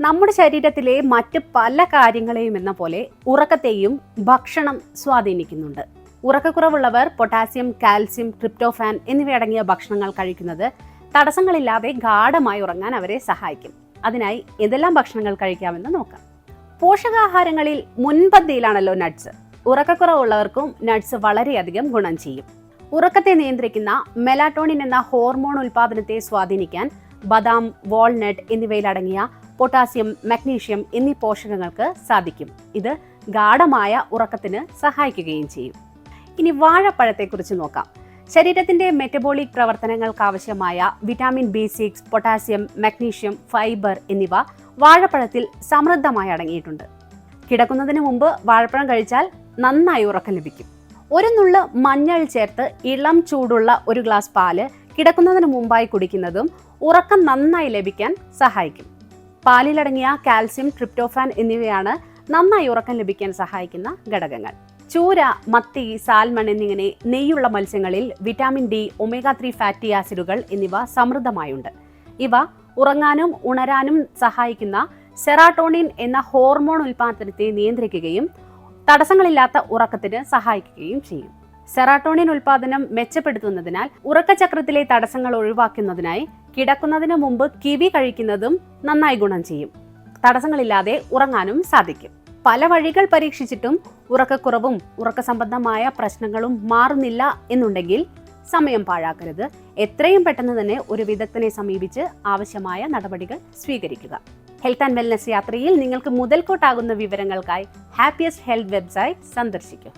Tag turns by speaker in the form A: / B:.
A: നമ്മുടെ ശരീരത്തിലെ മറ്റ് പല കാര്യങ്ങളെയും എന്ന പോലെ ഉറക്കത്തെയും ഭക്ഷണം സ്വാധീനിക്കുന്നുണ്ട്. ഉറക്കക്കുറവുള്ളവർ പൊട്ടാസ്യം, കാൽസ്യം, ട്രിപ്റ്റോഫാൻ എന്നിവയടങ്ങിയ ഭക്ഷണങ്ങൾ കഴിക്കുന്നത് തടസ്സങ്ങളില്ലാതെ ഗാഢമായി ഉറങ്ങാൻ അവരെ സഹായിക്കും. അതിനായി ഏതെല്ലാം ഭക്ഷണങ്ങൾ കഴിക്കാമെന്ന് നോക്കാം. പോഷകാഹാരങ്ങളിൽ മുൻപന്തിയിലാണല്ലോ നട്ട്സ്. ഉറക്കക്കുറവുള്ളവർക്കും നട്ട്സ് വളരെയധികം ഗുണം ചെയ്യും. ഉറക്കത്തെ നിയന്ത്രിക്കുന്ന മെലാറ്റോണിൻ എന്ന ഹോർമോൺ ഉൽപാദനത്തെ സ്വാധീനിക്കാൻ ബദാം, വാൾനട്ട് എന്നിവയിലടങ്ങിയ പൊട്ടാസ്യം, മഗ്നീഷ്യം എന്നീ പോഷകങ്ങൾക്ക് സാധിക്കും. ഇത് ഗാഢമായ ഉറക്കത്തിന് സഹായിക്കുകയും ചെയ്യും. ഇനി വാഴപ്പഴത്തെക്കുറിച്ച് നോക്കാം. ശരീരത്തിന്റെ മെറ്റബോളിക് പ്രവർത്തനങ്ങൾക്ക് ആവശ്യമായ vitamin B6, potassium, magnesium, fibre എന്നിവ വാഴപ്പഴത്തിൽ സമൃദ്ധമായി അടങ്ങിയിട്ടുണ്ട്. കിടക്കുന്നതിന് മുമ്പ് വാഴപ്പഴം കഴിച്ചാൽ നന്നായി ഉറക്കം ലഭിക്കും. ഒരു നുള്ള് മഞ്ഞൾ ചേർത്ത് ഇളം ചൂടുള്ള ഒരു ഗ്ലാസ് പാല് കിടക്കുന്നതിന് മുമ്പായി കുടിക്കുന്നതും ഉറക്കം നന്നായി ലഭിക്കാൻ സഹായിക്കും. പാലിലടങ്ങിയ കാൽസ്യം, ട്രിപ്റ്റോഫാൻ എന്നിവയാണ് നന്നായി ഉറക്കം ലഭിക്കാൻ സഹായിക്കുന്ന ഘടകങ്ങൾ. ചൂര, മത്തി, സാൽമൺ എന്നിങ്ങനെ നെയ്യുള്ള മത്സ്യങ്ങളിൽ വിറ്റാമിൻ D, ഒമേഗ 3 ഫാറ്റി ആസിഡുകൾ എന്നിവ സമൃദ്ധമായുണ്ട്. ഇവ ഉറങ്ങാനും ഉണരാനും സഹായിക്കുന്ന സെറാട്ടോണിൻ എന്ന ഹോർമോൺ ഉൽപാദനത്തെ നിയന്ത്രിക്കുകയും തടസ്സങ്ങളില്ലാത്ത ഉറക്കത്തിന് സഹായിക്കുകയും ചെയ്യും. സെറാട്ടോണിൻ ഉൽപാദനം മെച്ചപ്പെടുത്തുന്നതിനാൽ ഉറക്കചക്രത്തിലെ തടസ്സങ്ങൾ ഒഴിവാക്കുന്നതിനായി കിടക്കുന്നതിന് മുമ്പ് കിവി കഴിക്കുന്നതും നന്നായി ഗുണം ചെയ്യും. തടസ്സങ്ങളില്ലാതെ ഉറങ്ങാനും സാധിക്കും. പല വഴികൾ പരീക്ഷിച്ചിട്ടും ഉറക്കക്കുറവും ഉറക്ക സംബന്ധമായ പ്രശ്നങ്ങളും മാറുന്നില്ല എന്നുണ്ടെങ്കിൽ സമയം പാഴാക്കരുത്. എത്രയും പെട്ടെന്ന് തന്നെ ഒരു വിദഗ്ധനെ സമീപിച്ച് ആവശ്യമായ നടപടികൾ സ്വീകരിക്കുക. ഹെൽത്ത് ആൻഡ് വെൽനസ് യാത്രയിൽ നിങ്ങൾക്ക് മുതൽക്കൂട്ടാകുന്ന വിവരങ്ങൾക്കായി ഹാപ്പിയസ്റ്റ് ഹെൽത്ത് വെബ്സൈറ്റ് സന്ദർശിക്കൂ.